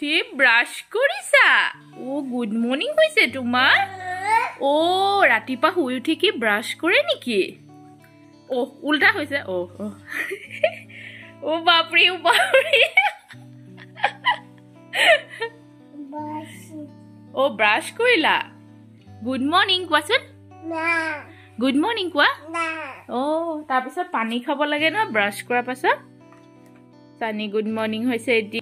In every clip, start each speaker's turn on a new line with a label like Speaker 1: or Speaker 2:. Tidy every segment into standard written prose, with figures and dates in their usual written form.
Speaker 1: উঠি ব্ৰাছ কৰিছা? Good morning হৈছে তোমাৰ? ৰাতিপুৱা শুই উঠি কি ব্ৰাছ কৰে নেকি? উল্টা হৈছে। বাপৰে ব্ৰাছ কৰিলা? গুড মৰ্নিং কোৱাচোন। গুড মৰ্নিং কোৱা। তাৰপিছত পানী খাব লাগে ন ব্ৰাছ কৰাৰ পাছত। চানি গুড মৰ্নিং হৈছে এতিয়া।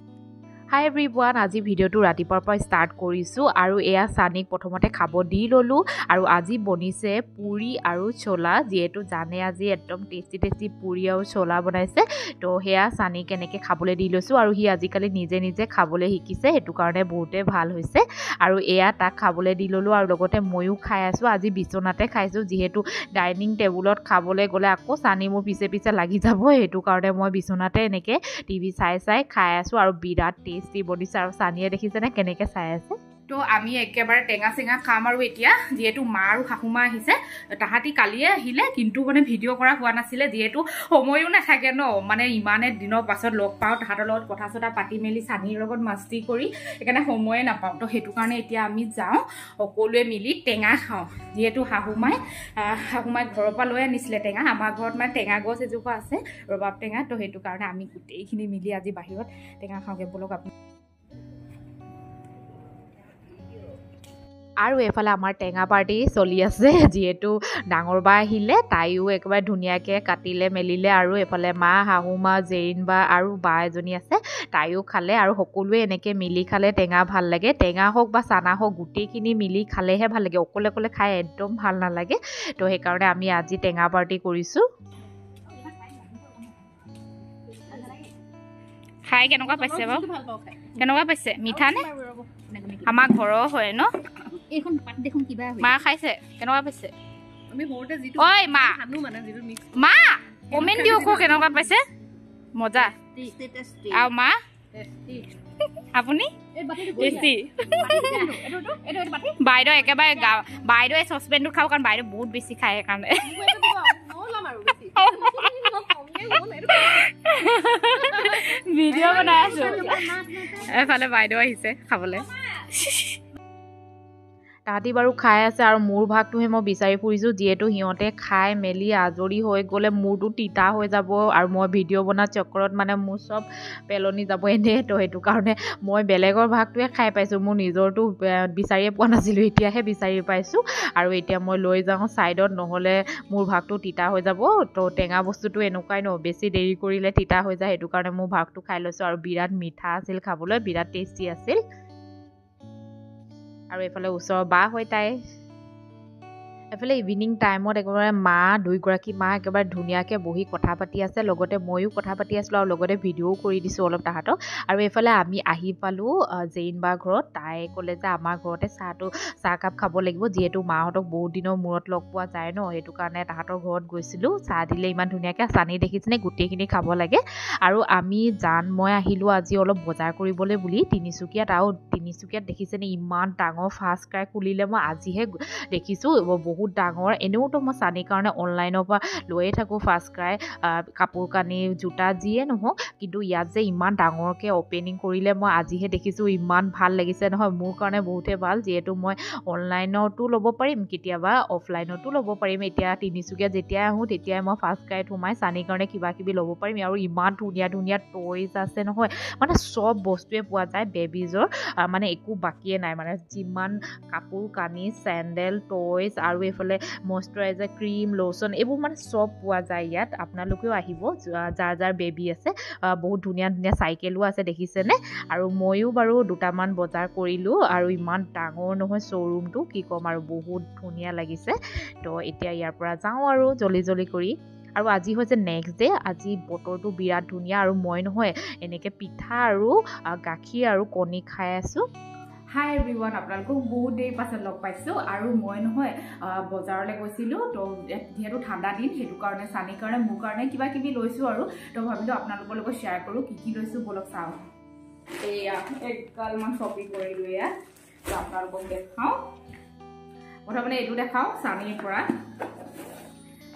Speaker 2: হাই এভৰিৱান, আজি ভিডিঅ'টো ৰাতিপুৱাৰ পৰা ষ্টাৰ্ট কৰিছোঁ আৰু এয়া চানিক প্ৰথমতে খাব দি ল'লোঁ। আৰু আজি বনিছে পুৰি আৰু চোলা, যিহেতু জানে আজি একদম টেষ্টি পুৰি আৰু চোলা বনাইছে। তো সেয়া চানিক কেনেকৈ খাবলৈ দি লৈছোঁ আৰু সি আজিকালি নিজে নিজে খাবলৈ শিকিছে, সেইটো কাৰণে বহুতেই ভাল হৈছে। আৰু এয়া তাক খাবলৈ দি ল'লোঁ আৰু লগতে ময়ো খাই আছোঁ। আজি বিচনাতে খাইছোঁ, যিহেতু ডাইনিং টেবুলত খাবলৈ গ'লে আকৌ চানি মোৰ পিছে পিছে লাগি যাব, সেইটো কাৰণে মই বিচনাতে এনেকৈ টিভি চাই খাই আছোঁ। আৰু বিৰাট টেষ্টি বনিছে আৰু চানিয়ে দেখিছেনে কেনেকৈ চাই আছে।
Speaker 1: তো আমি একেবাৰে টেঙা চেঙা খাম আৰু এতিয়া, যিহেতু মা আৰু শাহুমা আহিছে। তাহাঁতি কালিয়ে আহিলে, কিন্তু মানে ভিডিঅ' কৰা হোৱা নাছিলে, যিহেতু সময়ো নাথাকে ন। মানে ইমানে দিনৰ পাছত লগ পাওঁ, তাহাঁতৰ লগত কথা চথা পাতি মেলি চানিৰ লগত মাস্তি কৰি, সেইকাৰণে সময়ে নাপাওঁ। তো সেইটো কাৰণে এতিয়া আমি যাওঁ, সকলোৱে মিলি টেঙা খাওঁ। যিহেতু শাহুমাই ঘৰৰ পৰা লৈ আনিছিলে টেঙা। আমাৰ ঘৰত মানে টেঙা গছ এজোপা আছে, ৰবাব টেঙা। তো সেইটো কাৰণে আমি গোটেইখিনি মিলি আজি বাহিৰত টেঙা খাওঁগৈ বলক।
Speaker 2: আৰু এইফালে আমাৰ টেঙা পাৰ্টি চলি আছে, যিহেতু ডাঙৰ বা আহিলে, তাইও একেবাৰে ধুনীয়াকৈ কাটিলে মেলিলে। আৰু এইফালে মা, শাহুমা, জেইন বা আৰু বা এজনী আছে, তাইও খালে। আৰু সকলোৱে এনেকৈ মিলি খালে টেঙা ভাল লাগে। টেঙা হওক বা চানা হওক, গোটেইখিনি মিলি খালেহে ভাল লাগে, অকলে অকলে খাই একদম ভাল নালাগে। তো সেইকাৰণে আমি আজি টেঙা পাৰ্টি কৰিছোঁ।
Speaker 1: খাই কেনেকুৱা পাইছে বাৰু? কেনেকুৱা পাইছে? মিঠা নে? আমাৰ ঘৰৰ হয় ন? মা খাইছে কেনেকুৱা পাইছে? ঐ মা কমেণ্ট দিয়ক কেনেকুৱা পাইছে। মজা। আৰু মা আপুনি? বাইদেউ একেবাৰে বাইদেউ এই চচপেনটো খাওঁ, কাৰণ বাইদেউ বহুত বেছি খায়, সেইকাৰণে ভিডিঅ' বনাই আছো। এফালে বাইদেউ আহিছে খাবলৈ।
Speaker 2: তাহাঁতি বাৰু খাই আছে আৰু মোৰ ভাগটোহে মই বিচাৰি ফুৰিছোঁ, যিহেতু সিহঁতে খাই মেলি আজৰি হৈ গ'লে মোৰটো তিতা হৈ যাব আৰু মই ভিডিঅ' বনোৱাৰ চক্কৰত মানে মোৰ চব পেলনি যাব এনেই। তো সেইটো কাৰণে মই বেলেগৰ ভাগটোৱে খাই পাইছোঁ, মোৰ নিজৰটো বিচাৰিয়ে পোৱা নাছিলোঁ, এতিয়াহে বিচাৰি পাইছোঁ। আৰু এতিয়া মই লৈ যাওঁ ছাইডত, নহ'লে মোৰ ভাগটো তিতা হৈ যাব। তো টেঙা বস্তুটো এনেকুৱাই ন, বেছি দেৰি কৰিলে তিতা হৈ যায়, সেইটো কাৰণে মোৰ ভাগটো খাই লৈছোঁ। আৰু বিৰাট মিঠা আছিল খাবলৈ, বিৰাট টেষ্টি আছিল। আৰু এইফালে ওচৰৰ বা হয় তাই। এইফালে ইভিনিং টাইমত একেবাৰে দুইগৰাকী মা একেবাৰে ধুনীয়াকৈ বহি কথা পাতি আছে, লগতে ময়ো কথা পাতি আছিলোঁ আৰু লগতে ভিডিঅ'ও কৰি দিছোঁ অলপ তাহাঁতক। আৰু এইফালে আমি আহি পালোঁ জেইন বা ঘৰত। তাই ক'লে যে আমাৰ ঘৰতে চাহকাপ খাব লাগিব, যিহেতু মাহঁতক বহুত দিনৰ মূৰত লগ পোৱা যায় ন, সেইটো কাৰণে তাহাঁতৰ ঘৰত গৈছিলোঁ। চাহ দিলে ইমান ধুনীয়াকৈ, চানি দেখিছেনে গোটেইখিনি খাব লাগে। আৰু মই আহিলোঁ আজি অলপ বজাৰ কৰিবলৈ বুলি তিনিচুকীয়াত। আৰু তিনিচুকীয়াত দেখিছেনে ইমান ডাঙৰ ফাৰ্ষ্ট ক্ৰাই খুলিলে, মই আজিহে দেখিছোঁ, বহুত ডাঙৰ। এনেওতো মই চানিৰ কাৰণে অনলাইনৰ পৰা লৈয়ে থাকোঁ ফাৰ্ষ্ট ক্ৰাই, কাপোৰ কানি জোতা যিয়ে নহওক, কিন্তু ইয়াত যে ইমান ডাঙৰকৈ অ'পেনিং কৰিলে মই আজিহে দেখিছোঁ। ইমান ভাল লাগিছে নহয়, মোৰ কাৰণে বহুতেই ভাল, যিহেতু মই অনলাইনতো ল'ব পাৰিম, কেতিয়াবা অফলাইনতো ল'ব পাৰিম। এতিয়া তিনিচুকীয়াত যেতিয়াই আহোঁ তেতিয়াই মই ফাৰ্ষ্ট ক্ৰাইত সোমাই চানিৰ কাৰণে কিবা কিবি ল'ব পাৰিম। আৰু ইমান ধুনীয়া ধুনীয়া টয়জ আছে নহয়, মানে চব বস্তুৱে পোৱা যায় বেবিজৰ, মানে একো বাকিয়ে নাই। মানে যিমান কাপোৰ কানি, চেণ্ডেল, টয়জ আৰু এইফালে মইশ্চাৰাইজাৰ, ক্ৰীম, লোচন, এইবোৰ মানে চব পোৱা যায় ইয়াত। আপোনালোকেও আহিব যাৰ বেবী আছে। বহুত ধুনীয়া ধুনীয়া চাইকেলো আছে দেখিছেনে। আৰু ময়ো বাৰু দুটামান বজাৰ কৰিলোঁ, আৰু ইমান ডাঙৰ নহয় শ্ব'ৰুমটো, কি ক'ম আৰু বহুত ধুনীয়া লাগিছে। তো এতিয়া ইয়াৰ পৰা যাওঁ আৰু জল্দি কৰি। আৰু আজি হৈছে নেক্সট ডে'। আজি বতৰটো বিৰাট ধুনীয়া, আৰু মই নহয় এনেকৈ পিঠা আৰু গাখীৰ আৰু কণী খাই আছোঁ।
Speaker 1: হাই এভৰিৱান, আপোনালোকক বহুত দেৰি পাছত লগ পাইছোঁ। আৰু মই নহয় বজাৰলৈ গৈছিলোঁ, তো যিহেতু ঠাণ্ডা দিন, সেইটো কাৰণে চানিৰ কাৰণে মোৰ কাৰণে কিবা কিবি লৈছোঁ। আৰু তো ভাবিলোঁ আপোনালোকৰ লগত শ্বেয়াৰ কৰোঁ কি লৈছোঁ, বলক চাওঁ। এয়া এগালমান শ্বপিং কৰিলোঁ ইয়াত, তো আপোনালোকক দেখাওঁ। প্ৰথমতে এইটো দেখাওঁ চানিৰ পৰা।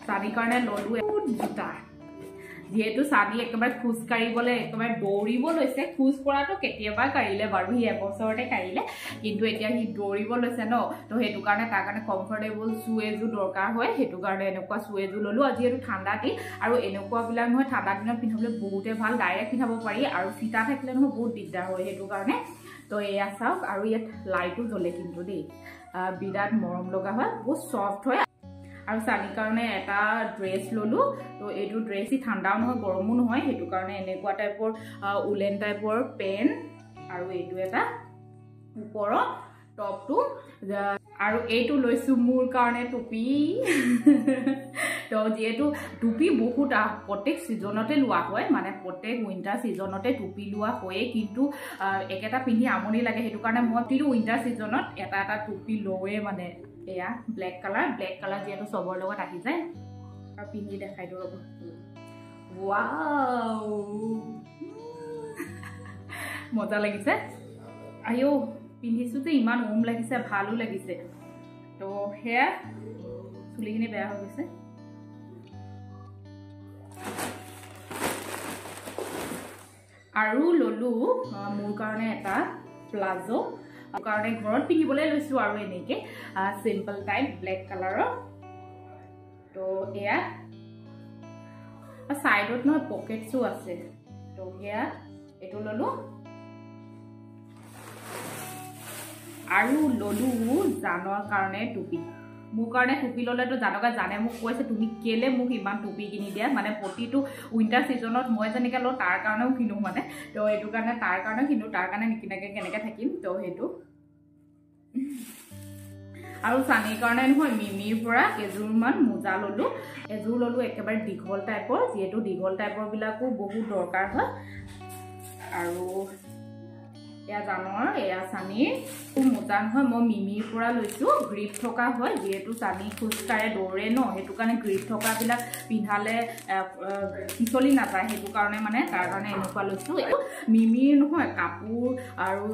Speaker 1: চানিৰ কাৰণে ল'লোঁ জোতা, যিহেতু চানি একেবাৰে খোজ কাঢ়িবলৈ একেবাৰে দৌৰিব লৈছে খোজ কৰাটো কেতিয়াবা কাঢ়িলে বাৰু সি এবছৰতে কাঢ়িলে কিন্তু এতিয়া সি দৌৰিব লৈছে ন তো সেইটো কাৰণে তাৰ কাৰণে কমফৰ্টেবল শ্বু এযোৰ দৰকাৰ হয় সেইটো কাৰণে এনেকুৱা শ্বু এযোৰ ল'লোঁ আৰু যিহেতু ঠাণ্ডা দিন আৰু এনেকুৱাবিলাক নহয় ঠাণ্ডা দিনত পিন্ধাবলৈ বহুতে ভাল ডাইৰেক্ট পিন্ধাব পাৰি আৰু ফিটা থাকিলে নহয় বহুত দিগদাৰ হয় সেইটো কাৰণে তো এয়া চাওক আৰু ইয়াত লাইটো জ্বলে কিন্তু দেই বিৰাট মৰম লগা হয় বহুত ছফ্ট হয় আৰু চানিৰ কাৰণে এটা ড্ৰেছ ল'লোঁ তো এইটো ড্ৰেছ ঠাণ্ডাও নহয় গৰমো নহয় সেইটো কাৰণে এনেকুৱা টাইপৰ উলেন টাইপৰ পেণ্ট আৰু এইটো এটা ওপৰৰ টপটো আৰু এইটো লৈছোঁ মোৰ কাৰণে টুপি তো যিহেতু টুপি বহুত প্ৰত্যেক ছিজনতে লোৱা হয় মানে প্ৰত্যেক উইণ্টাৰ ছিজনতে টুপি লোৱা হয়েই কিন্তু একেটা পিন্ধি আমনি লাগে সেইটো কাৰণে মই কিন্তু উইণ্টাৰ ছিজনত এটা এটা টুপি লওঁৱেই মানে এয়া ব্লেক কালাৰ যিহেতু চবৰ লগত আহি যায় আৰু পিন্ধি দেখাই দিওঁ ৰ'ব ৱাও মজা লাগিছে আইও পিন্ধিছোঁ যে ইমান ওম লাগিছে ভালো লাগিছে তো সেয়া চুলিখিনি বেয়া হৈ গৈছে আৰু ল'লোঁ মোৰ কাৰণে এটা প্লাজো কাৰণে ঘৰত পিন্ধিবলৈ লৈছোঁ আৰু এনেকৈ চিম্পল টাইপ ব্লেক কালাৰৰ তো এয়া ছাইডত নহয় পকেটছো আছে তো সেয়া এইটো ল'লোঁ আৰু ল'লোঁ জানৰ কাৰণে টুপি মোৰ কাৰণে টুপি ল'লেতো জানকে জানে মোক কৈছে তুমি কেলে মোক ইমান টুপি কিনি দিয়া মানে প্ৰতিটো উইণ্টাৰ ছিজনত মই যেনেকৈ লওঁ তাৰ কাৰণেও কিনো মানে তো এইটো কাৰণে তাৰ কাৰণেও কিনো তাৰ কাৰণে নিকিনাকৈ কেনেকৈ থাকিম তো সেইটো আৰু চানিৰ কাৰণে নহয় মিমিৰ পৰা কেইযোৰমান মোজা ল'লোঁ এযোৰ ল'লোঁ একেবাৰে দীঘল টাইপৰ যিহেতু দীঘল টাইপৰবিলাকো বহুত দৰকাৰ হয় আৰু এয়া জানৰ এয়া চানিৰ মোজা নহয় মই মিমিৰ পৰা লৈছোঁ গ্ৰিপ থকা হয় যিহেতু চানি খোজকাঢ়ে দৌৰে ন সেইটো কাৰণে গ্ৰিপ থকাবিলাক পিন্ধালে পিছলি নাযায় সেইটো কাৰণে মানে তাৰ কাৰণে এনেকুৱা লৈছোঁ এইটো মিমিৰ নহয় কাপোৰ আৰু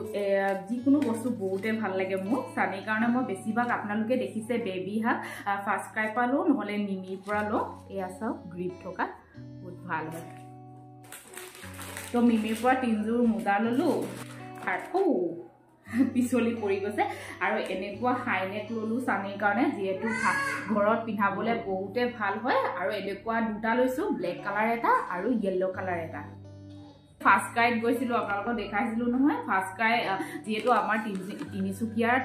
Speaker 1: যিকোনো বস্তু বহুতে ভাল লাগে মোৰ চানিৰ কাৰণে মই বেছিভাগ আপোনালোকে দেখিছে বেবী হাক ফাৰ্ষ্ট ক্ৰাই পৰা লওঁ নহ'লে মিমিৰ পৰা লওঁ এয়া চাওক গ্ৰিপ থকা বহুত ভাল হয় তো মিমিৰ পৰা 3যোৰ মোজা ল'লোঁ আৰু পিছলি পৰি গৈছে আৰু এনেকুৱা হাইনেক ল'লোঁ চানিৰ কাৰণে যিহেতু ঘৰত পিন্ধাবলৈ বহুতে ভাল হয় আৰু এনেকুৱা দুটা লৈছোঁ ব্লেক কালাৰ এটা আৰু য়েল্ল' কালাৰ এটা ফাৰ্ষ্ট ক্ৰাইত গৈছিলোঁ আপোনালোকক দেখাইছিলোঁ নহয় ফাৰ্ষ্ট ক্ৰাই যিহেতু আমাৰ তিনিচুকীয়াত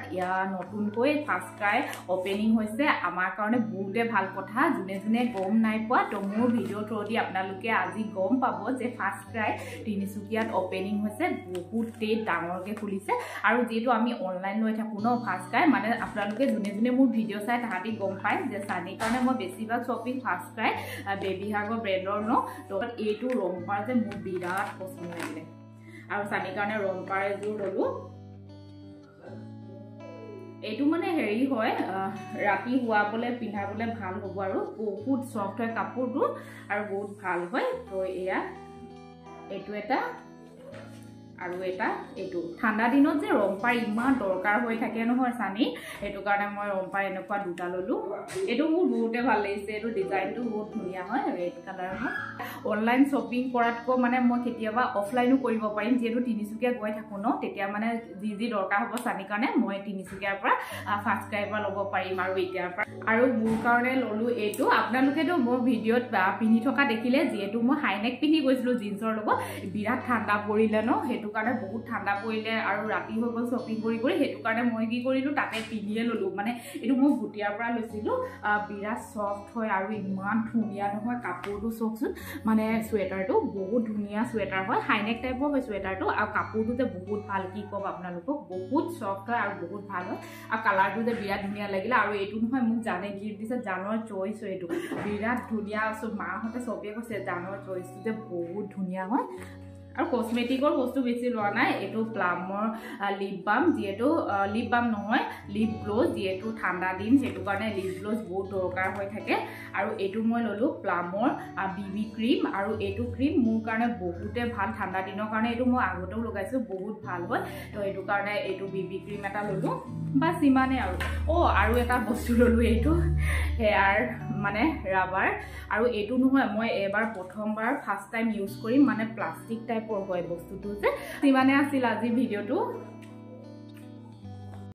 Speaker 1: নতুনকৈ ফাৰ্ষ্ট ক্ৰাই অপেনিং হৈছে আমাৰ কাৰণে বহুতে ভাল কথা যোনে যোনে গম নাই পোৱা তো মোৰ ভিডিঅ' থ্ৰুদি আপোনালোকে আজি গম পাব যে ফাৰ্ষ্ট ক্ৰাই তিনিচুকীয়াত অপেনিং হৈছে বহুতেই ডাঙৰকৈ খুলিছে আৰু যিহেতু আমি অনলাইন লৈ থাকোঁ ন ফাৰ্ষ্ট ক্ৰাই মানে আপোনালোকে যোনে যোনে মোৰ ভিডিঅ' চাই তাহাঁতি গম পায় যে চানিৰ কাৰণে মই বেছিভাগ শ্বপিং ফাৰ্ষ্ট ক্ৰাই বেবী হাগৰ ব্ৰেণ্ডৰ ন তো এইটো ৰংপাৰ যে মোৰ বিৰাট পচন্দ লাগিলে আৰু চানিৰ কাৰণে ৰংপাৰ এযোৰ ল'লোঁ এইটো মানে হেৰি হয় ৰাতি শুৱাবলৈ পিন্ধাবলৈ ভাল হ'ব আৰু বহুত ছফ্ট হয় কাপোৰটো আৰু বহুত ভাল হয় তো এয়া এইটো এটা আৰু এটা এইটো ঠাণ্ডা দিনত যে ৰংপাৰ ইমান দৰকাৰ হৈ থাকে নহয় চানি সেইটো কাৰণে মই ৰংপাৰ এনেকুৱা দুটা ল'লোঁ এইটো মোৰ বহুতে ভাল লাগিছে এইটো ডিজাইনটো বহুত ধুনীয়া হয় ৰেড কালাৰ হয় অনলাইন শ্বপিং কৰাতকৈ মানে মই কেতিয়াবা অফলাইনো কৰিব পাৰিম যিহেতু তিনিচুকীয়া গৈ থাকোঁ ন তেতিয়া মানে যি দৰকাৰ হ'ব চানিৰ কাৰণে মই তিনিচুকীয়াৰ পৰা ফাৰ্ষ্ট ক্ৰাইৰ পৰা ল'ব পাৰিম আৰু এতিয়াৰ পৰা আৰু মোৰ কাৰণে ল'লোঁ এইটো আপোনালোকেতো মোৰ ভিডিঅ'ত পিন্ধি থকা দেখিলে যিহেতু মই হাইনেক পিন্ধি গৈছিলোঁ জিন্সৰ লগত বিৰাট ঠাণ্ডা পৰিলে ন সেইটো কাৰণে বহুত ঠাণ্ডা পৰিলে আৰু ৰাতি হৈ গ'ল শ্বপিং কৰি সেইটো কাৰণে মই কি কৰিলোঁ তাতে পিন্ধিয়ে ল'লোঁ মানে এইটো মই ভুটিয়াৰ পৰা লৈছিলোঁ বিৰাট ছফ্ট হয় আৰু ইমান ধুনীয়া নহয় কাপোৰটো চাওকচোন মানে চুৱেটাৰটো বহুত ধুনীয়া চুৱেটাৰ হয় হাইনেক টাইপৰ হয় চুৱেটাৰটো আৰু কাপোৰটো যে বহুত ভাল কি ক'ম আপোনালোকক বহুত ছফ্ট হয় আৰু বহুত ভাল হয় আৰু কালাৰটো যে বিৰাট ধুনীয়া লাগিলে আৰু এইটো নহয় মোক জানে গিফ্ট দিছে জানৰ চইচ হয় এইটো বিৰাট ধুনীয়া মাহঁতে চবেই কৈছে জানৰ চইচটো যে বহুত ধুনীয়া হয় আৰু কসমেটিকৰ বস্তু বেছি লোৱা নাই এইটো প্লামৰ লিপ বাম যেটো লিপ বাম নহয় লিপ গ্ল'জ যেটো ঠাণ্ডা দিন সেইটো কাৰণে লিপ গ্ল'জ বহুত দৰকাৰ হৈ থাকে আৰু এইটো মই ললো প্লামৰ বিবি ক্ৰীম আৰু এইটো ক্ৰীম মোৰ কাৰণে বহুতে ভাল ঠাণ্ডা দিনৰ কাৰণে এইটো মই আগতেও লগাইছো বহুত ভাল হয় তো এইটো কাৰণে এইটো বিবি ক্ৰীম এটা ললো বাস ইমানে আৰু এটা বস্তু ললো এইটো হেয়াৰ মানে ৰাবাৰ আৰু এইটো নহয় মই এবাৰ প্ৰথমবাৰ ফাৰ্স্ট টাইম ইউজ কৰিম মানে প্লাষ্টিক টাইপৰ হয় বস্তুটো যে ইমানে আছিল আজি ভিডিওটো